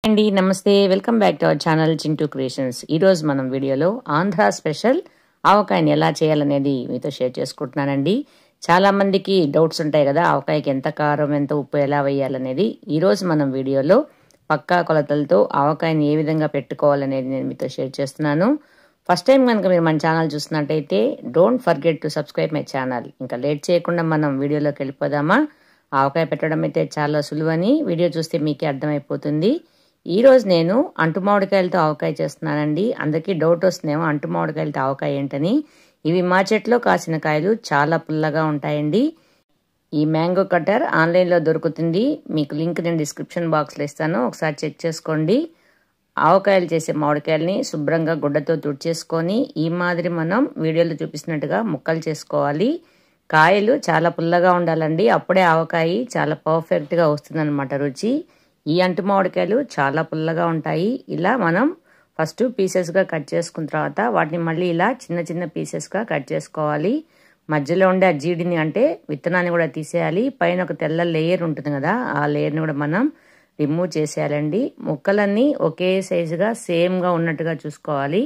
అండి నమస్తే welcome back to our channel Chintu creations. ఈ రోజు మనం వీడియోలో ఆంధ్ర స్పెషల్ ఆవకాయని ఎలా చేయాలనేది మీతో షేర్ చేసుకుంటున్నానండి. చాలా మందికి డౌట్స్ ఉంటాయి కదా, ఆవకాయకి ఎంత కారం ఎంత ఉప్పు ఎలా వేయాలనేది. ఈ రోజు మనం వీడియోలో పక్కా కొలతలతో ఆవకాయని ఏ విధంగా పెట్టుకోవాలనేది నేను మీతో షేర్ చేస్తున్నాను. ఫస్ట్ టైం కనుక మీరు మన ఛానల్ చూస్తున్నట్టయితే don't forget to subscribe my channel. ఇంకా లేట్ చేయకుండా మనం వీడియోలోకి వెళ్ళిపోదామా. ఆవకాయ పెట్టడం అయితే చాలా సులువని వీడియో చూస్తే మీకే అర్థమైపోతుంది. ఈరోజు నేను అంటు మామిడికాయలతో ఆవకాయ చేస్తున్నానండి. అందరికీ డౌట్ వస్తుందేమో అంటు మామిడికాయలతో ఆవకాయ ఏంటని. ఇవి మా చెట్లో కాసిన కాయలు చాలా పుల్లగా ఉంటాయండి. ఈ మ్యాంగో కట్టర్ ఆన్లైన్లో దొరుకుతుంది, మీకు లింక్ నేను డిస్క్రిప్షన్ బాక్స్లో ఇస్తాను, ఒకసారి చెక్ చేసుకోండి. ఆవకాయలు చేసే మామిడికాయలని శుభ్రంగా గుడ్డతో తుడిచేసుకొని ఈ మాదిరి మనం వీడియోలో చూపిస్తున్నట్టుగా ముక్కలు చేసుకోవాలి. కాయలు చాలా పుల్లగా ఉండాలండి, అప్పుడే ఆవకాయ చాలా పర్ఫెక్ట్గా వస్తుందన్నమాట రుచి. ఈ అంటు మామిడికాయలు చాలా పుల్లగా ఉంటాయి. ఇలా మనం ఫస్ట్ పీసెస్గా కట్ చేసుకున్న తర్వాత వాటిని మళ్ళీ ఇలా చిన్న చిన్న పీసెస్గా కట్ చేసుకోవాలి. మధ్యలో ఉండే ఆ జీడిని అంటే విత్తనాన్ని కూడా తీసేయాలి. పైన ఒక తెల్ల లేయర్ ఉంటుంది కదా, ఆ లేయర్ని కూడా మనం రిమూవ్ చేసేయాలండి. ముక్కలన్నీ ఒకే సైజుగా సేమ్గా ఉన్నట్టుగా చూసుకోవాలి.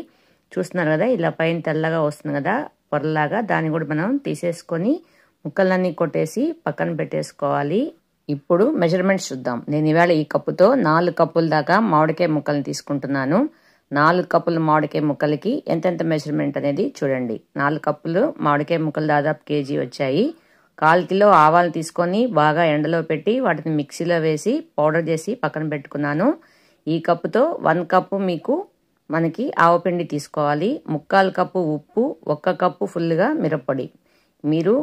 చూస్తున్నారు కదా, ఇలా పైన తెల్లగా వస్తుంది కదా పొరలాగా, దాన్ని కూడా మనం తీసేసుకొని ముక్కలన్నీ కొట్టేసి పక్కన పెట్టేసుకోవాలి. ఇప్పుడు మెజర్మెంట్స్ చూద్దాం. నేను ఇవాళ ఈ కప్పుతో 4 కప్పుల దాకా మామిడికాయ ముక్కల్ని తీసుకుంటున్నాను. 4 కప్పుల మామిడికాయ ముక్కలకి ఎంతెంత మెజర్మెంట్ అనేది చూడండి. 4 కప్పులు మామిడికాయ ముక్కలు దాదాపు కేజీ వచ్చాయి. 1/4 కిలో ఆవాలు తీసుకొని బాగా ఎండలో పెట్టి వాటిని మిక్సీలో వేసి పౌడర్ చేసి పక్కన పెట్టుకున్నాను. ఈ కప్పుతో 1 కప్పు మనకి ఆవపిండి తీసుకోవాలి. 1/4 కప్పు ఉప్పు, 1 కప్పు ఫుల్గా మిరప్పొడి. మీరు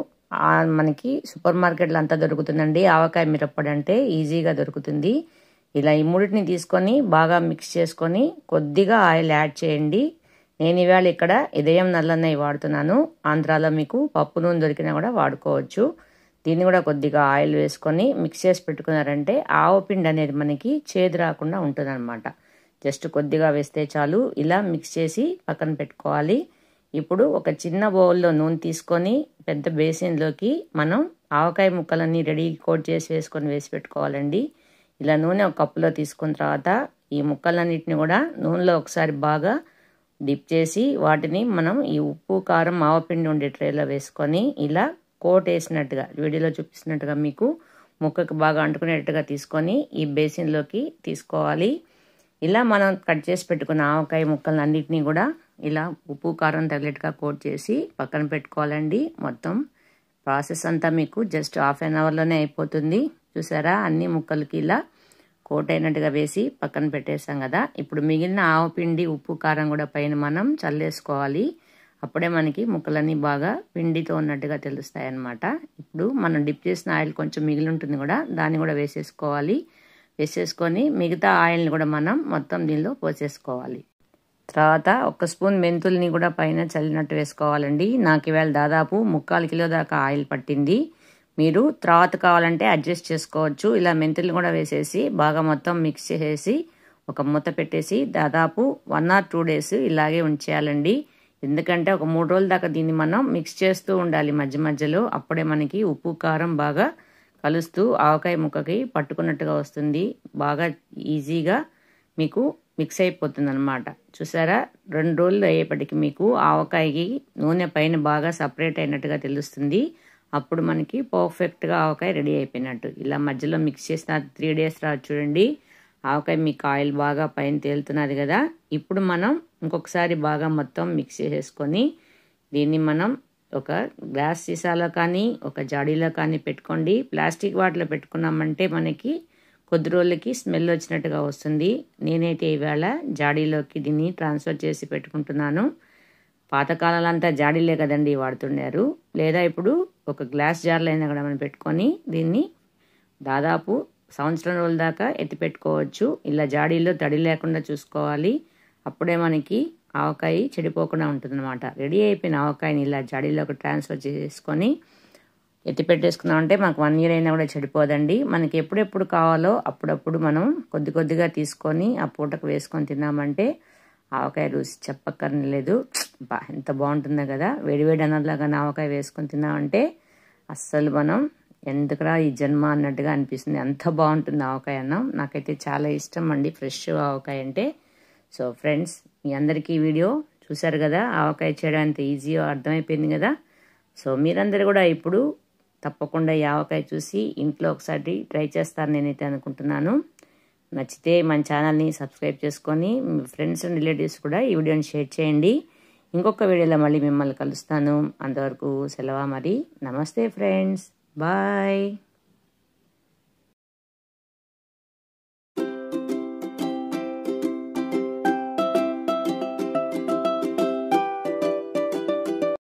మనకి సూపర్ మార్కెట్లో అంతా దొరుకుతుందండి ఆవకాయ మిరప్పొడి, అంటే ఈజీగా దొరుకుతుంది. ఇలా ఈ మూడింటిని తీసుకొని బాగా మిక్స్ చేసుకొని కొద్దిగా ఆయిల్ యాడ్ చేయండి. నేను ఇవాళ ఇక్కడ ఉదయం నల్లన్నయ్య వాడుతున్నాను. ఆంధ్రాలో మీకు పప్పు నూనె దొరికినా కూడా వాడుకోవచ్చు. దీన్ని కూడా కొద్దిగా ఆయిల్ వేసుకొని మిక్స్ చేసి పెట్టుకున్నారంటే ఆవపిండి అనేది మనకి చేదు రాకుండా ఉంటుంది అనమాట. జస్ట్ కొద్దిగా వేస్తే చాలు. ఇలా మిక్స్ చేసి పక్కన పెట్టుకోవాలి. ఇప్పుడు ఒక చిన్న బౌల్లో నూనె తీసుకొని పెద్ద బేసిన్లోకి మనం ఆవకాయ ముక్కలన్నీ రెడీ కోట్ చేసి వేసి పెట్టుకోవాలండి. ఇలా నూనె ఒక కప్పులో తీసుకున్న తర్వాత ఈ ముక్కలన్నిటిని కూడా నూనెలో ఒకసారి బాగా డిప్ చేసి వాటిని మనం ఈ ఉప్పు కారం ఆవపిండి ఉండే ట్రేలో వేసుకొని ఇలా కోట్ వేసినట్టుగా వీడియోలో చూపిస్తున్నట్టుగా మీకు ముక్కకు బాగా అంటుకునేట్టుగా తీసుకొని ఈ బేసిన్లోకి తీసుకోవాలి. ఇలా మనం కట్ చేసి పెట్టుకున్న ఆవకాయ ముక్కలను అన్నిటినీ కూడా ఇలా ఉప్పు కారం తగిలేట్టుగా కోట్ చేసి పక్కన పెట్టుకోవాలండి. మొత్తం ప్రాసెస్ అంతా మీకు జస్ట్ ½ an hourలోనే అయిపోతుంది. చూసారా, అన్ని ముక్కలకి ఇలా కోట్ అయినట్టుగా వేసి పక్కన పెట్టేసాం కదా. ఇప్పుడు మిగిలిన ఆవపిండి ఉప్పు కారం కూడా పైన మనం చల్లేసుకోవాలి. అప్పుడే మనకి ముక్కలన్నీ బాగా పిండితో ఉన్నట్టుగా తెలుస్తాయి అన్నమాట. ఇప్పుడు మనం డిప్ చేసిన ఆయిల్ కొంచెం మిగిలి ఉంటుంది కూడా, దాన్ని కూడా వేసేసుకొని మిగతా ఆయిల్ని కూడా మనం మొత్తం దీనిలో పోసేసుకోవాలి. తర్వాత 1 స్పూన్ మెంతుల్ని కూడా పైన చల్లినట్టు వేసుకోవాలండి. నాకు ఇవాళ దాదాపు 1/4 కిలో దాకా ఆయిల్ పట్టింది. మీరు తర్వాత కావాలంటే అడ్జస్ట్ చేసుకోవచ్చు. ఇలా మెంతుల్ని కూడా వేసేసి బాగా మొత్తం మిక్స్ చేసేసి ఒక మూత పెట్టేసి దాదాపు 1 or 2 days ఇలాగే ఉంచేయాలండి. ఎందుకంటే ఒక 3 రోజుల దాకా దీన్ని మనం మిక్స్ చేస్తూ ఉండాలి మధ్య మధ్యలో. అప్పుడే మనకి ఉప్పు కారం బాగా కలుస్తూ ఆవకాయ ముక్కకి పట్టుకున్నట్టుగా వస్తుంది. బాగా ఈజీగా మీకు మిక్స్ అయిపోతుంది అనమాట. చూసారా, 2 రోజులు అయ్యేపటికి మీకు ఆవకాయకి నూనె పైన బాగా సపరేట్ అయినట్టుగా తెలుస్తుంది. అప్పుడు మనకి పర్ఫెక్ట్గా ఆవకాయ రెడీ అయిపోయినట్టు. ఇలా మధ్యలో మిక్స్ చేసిన 3 days రాదు చూడండి, ఆవకాయ మీకు ఆయిల్ బాగా పైన తేలుతున్నది కదా. ఇప్పుడు మనం ఇంకొకసారి బాగా మొత్తం మిక్స్ చేసేసుకొని దీన్ని మనం ఒక గ్లాస్ సీసాలో కానీ ఒక జాడీలో కానీ పెట్టుకోండి. ప్లాస్టిక్ వాటిలో పెట్టుకున్నామంటే మనకి కొద్ది రోజులకి స్మెల్ వచ్చినట్టుగా వస్తుంది. నేనైతే ఇవాళ జాడీలోకి దీన్ని ట్రాన్స్ఫర్ చేసి పెట్టుకుంటున్నాను. పాతకాలంలో అంతా జాడీలే కదండి వాడుతున్నారు. లేదా ఇప్పుడు ఒక గ్లాస్ జార్లో అయినా కూడా మనం పెట్టుకొని దీన్ని దాదాపు 1 సంవత్సరం రోజుల దాకా ఎత్తి పెట్టుకోవచ్చు. ఇలా జాడీలో తడి లేకుండా చూసుకోవాలి. అప్పుడే మనకి ఆవకాయ చెడిపోకుండా ఉంటుంది అనమాట. రెడీ అయిపోయిన ఆవకాయని ఇలా జాడీలోకి ట్రాన్స్ఫర్ చేసుకొని ఎత్తి పెట్టేసుకున్నామంటే మనకు 1 year అయినా కూడా చెడిపోదండి. మనకి ఎప్పుడెప్పుడు కావాలో అప్పుడప్పుడు మనం కొద్దిగా తీసుకొని ఆ పూటకు వేసుకొని తిన్నామంటే ఆవకాయ రుచి చెప్పక్కర్లేదు. ఎంత బాగుంటుందో కదా. వేడివేడి అన్నంలాగా ఆవకాయ వేసుకొని తిన్నామంటే అస్సలు మనం ఎందుకురా ఈ జన్మ అన్నట్టుగా అనిపిస్తుంది. అంత బాగుంటుంది ఆవకాయ అన్నం. నాకైతే చాలా ఇష్టం అండి ఫ్రెష్ ఆవకాయ అంటే. సో ఫ్రెండ్స్, మీ అందరికీ ఈ వీడియో చూసారు కదా, ఆవకాయ చేయడం ఎంత ఈజీయో అర్థమైపోయింది కదా. సో మీరందరూ కూడా ఇప్పుడు తప్పకుండా ఈ ఆవకాయ చూసి ఇంట్లో ఒకసారి ట్రై చేస్తారని నేనైతే అనుకుంటున్నాను. నచ్చితే మన ఛానల్ని సబ్స్క్రైబ్ చేసుకొని మీ ఫ్రెండ్స్ అండ్ రిలేటివ్స్ కూడా ఈ వీడియోని షేర్ చేయండి. ఇంకొక వీడియోలో మళ్ళీ మిమ్మల్ని కలుస్తాను. అంతవరకు సెలవు మరి. నమస్తే ఫ్రెండ్స్, బాయ్.